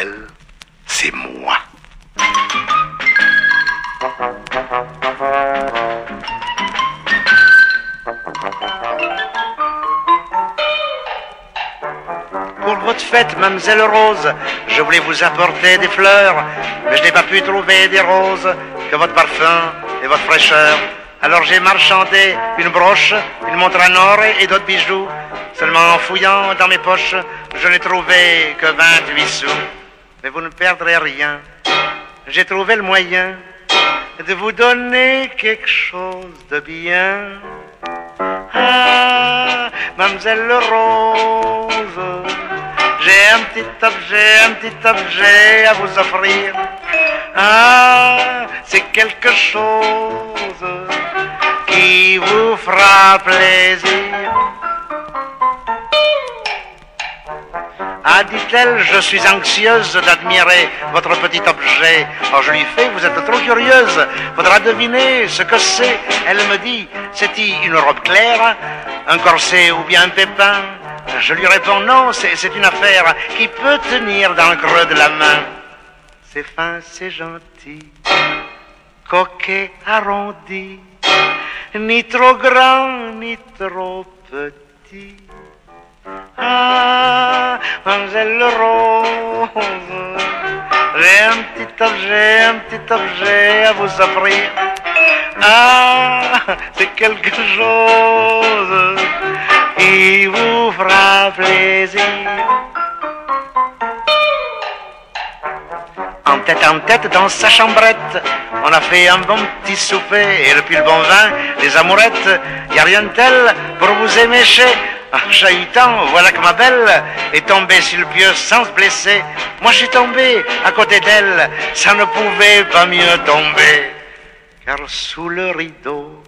mademoiselle, c'est moi. Pour votre fête, mademoiselle Rose, je voulais vous apporter des fleurs, mais je n'ai pas pu trouver des roses que votre parfum et votre fraîcheur. Alors j'ai marchandé une broche, une montre en or et d'autres bijoux. Seulement en fouillant dans mes poches, je n'ai trouvé que 28 sous. Mais vous ne perdrez rien. J'ai trouvé le moyen de vous donner quelque chose de bien. Ah, mademoiselle Rose, j'ai un petit objet à vous offrir. Ah, c'est quelque chose qui vous fera plaisir. Ah, dit-elle, je suis anxieuse d'admirer votre petit objet. Oh, je lui fais, vous êtes trop curieuse. Faudra deviner ce que c'est. Elle me dit, c'est-il une robe claire, un corset ou bien un pépin? Je lui réponds, non, c'est une affaire qui peut tenir dans le creux de la main. C'est fin, c'est gentil, coquet, arrondi, ni trop grand, ni trop petit. Ah, mademoiselle Rose, j'ai un petit objet à vous offrir. Ah, c'est quelque chose qui vous fera plaisir. En tête, dans sa chambrette, on a fait un bon petit souper, et depuis le bon vin, les amourettes, y a rien de tel pour vous émécher. En chahutant, voilà que ma belle est tombée sur le pieu sans se blesser. Moi je suis tombé à côté d'elle, ça ne pouvait pas mieux tomber. Car sous le rideau,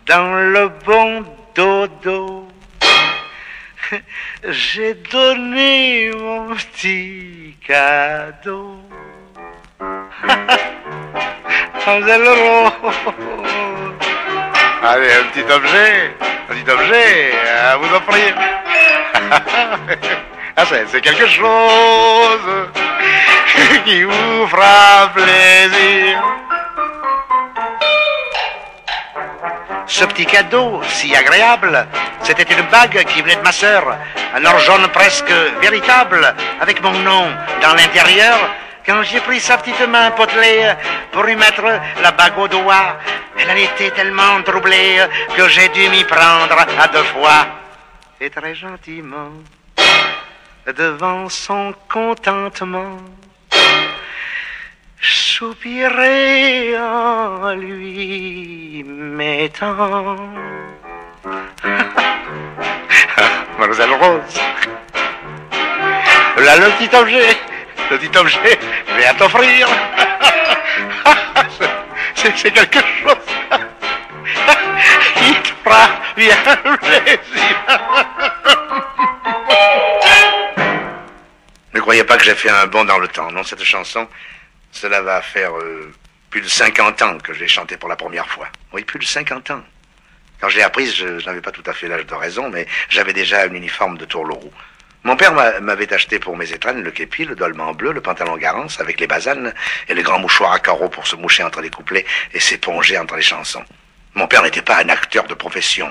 dans le bon dodo, j'ai donné mon petit cadeau. Mademoiselle Rose, allez, un petit objet à vous offrir. Ah, c'est quelque chose qui vous fera plaisir. Ce petit cadeau si agréable, c'était une bague qui venait de ma sœur, un or jaune presque véritable, avec mon nom dans l'intérieur. Quand j'ai pris sa petite main potelée pour lui mettre la bague au doigt, elle en était tellement troublée que j'ai dû m'y prendre à 2 fois. Et très gentiment, devant son contentement, soupirai en lui mettant. Mademoiselle Rose, là le petit objet, je vais à t'offrir. C'est quelque chose qui te fera bien plaisir. Ne croyez pas que j'ai fait un bond dans le temps. Non, cette chanson, cela va faire plus de 50 ans que je l'ai chantée pour la première fois. Oui, plus de 50 ans. Quand je l'ai apprise, je n'avais pas tout à fait l'âge de raison, mais j'avais déjà un uniforme de tourlourou. Mon père m'avait acheté pour mes étrennes le képi, le dolman bleu, le pantalon garance avec les basanes et le grand mouchoir à carreaux pour se moucher entre les couplets et s'éponger entre les chansons. Mon père n'était pas un acteur de profession,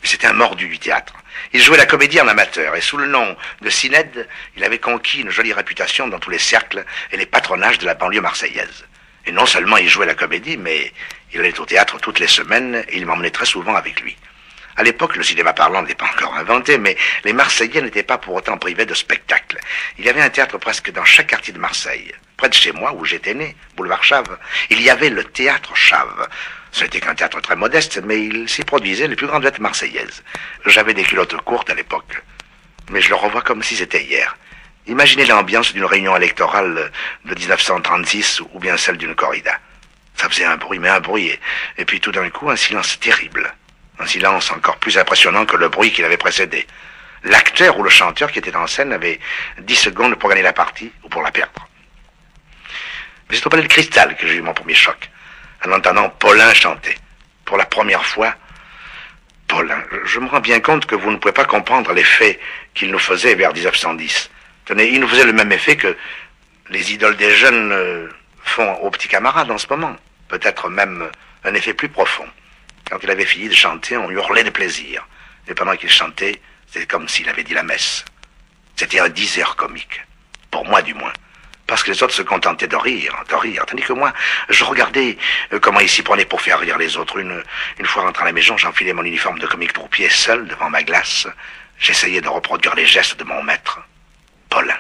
mais c'était un mordu du théâtre. Il jouait la comédie en amateur et sous le nom de Cinède, il avait conquis une jolie réputation dans tous les cercles et les patronages de la banlieue marseillaise. Et non seulement il jouait la comédie, mais il allait au théâtre toutes les semaines et il m'emmenait très souvent avec lui. À l'époque, le cinéma parlant n'était pas encore inventé, mais les Marseillais n'étaient pas pour autant privés de spectacles. Il y avait un théâtre presque dans chaque quartier de Marseille. Près de chez moi, où j'étais né, boulevard Chave, il y avait le théâtre Chave. Ce n'était qu'un théâtre très modeste, mais il s'y produisait les plus grandes vedettes marseillaises. J'avais des culottes courtes à l'époque, mais je le revois comme si c'était hier. Imaginez l'ambiance d'une réunion électorale de 1936 ou bien celle d'une corrida. Ça faisait un bruit, mais un bruit, et puis tout d'un coup, un silence terrible. Un silence encore plus impressionnant que le bruit qui l'avait précédé. L'acteur ou le chanteur qui était en scène avait 10 secondes pour gagner la partie ou pour la perdre. Mais c'est au Palais de Cristal que j'ai eu mon premier choc, en entendant Paulin chanter. Pour la première fois, Paulin, je me rends bien compte que vous ne pouvez pas comprendre l'effet qu'il nous faisait vers 1910. Tenez, il nous faisait le même effet que les idoles des jeunes font aux petits camarades en ce moment. Peut-être même un effet plus profond. Quand il avait fini de chanter, on hurlait de plaisir. Et pendant qu'il chantait, c'était comme s'il avait dit la messe. C'était un diseur comique. Pour moi, du moins. Parce que les autres se contentaient de rire. Tandis que moi, je regardais comment il s'y prenait pour faire rire les autres. Une fois rentré à la maison, j'enfilais mon uniforme de comique pour pied seul devant ma glace. J'essayais de reproduire les gestes de mon maître, Paulin.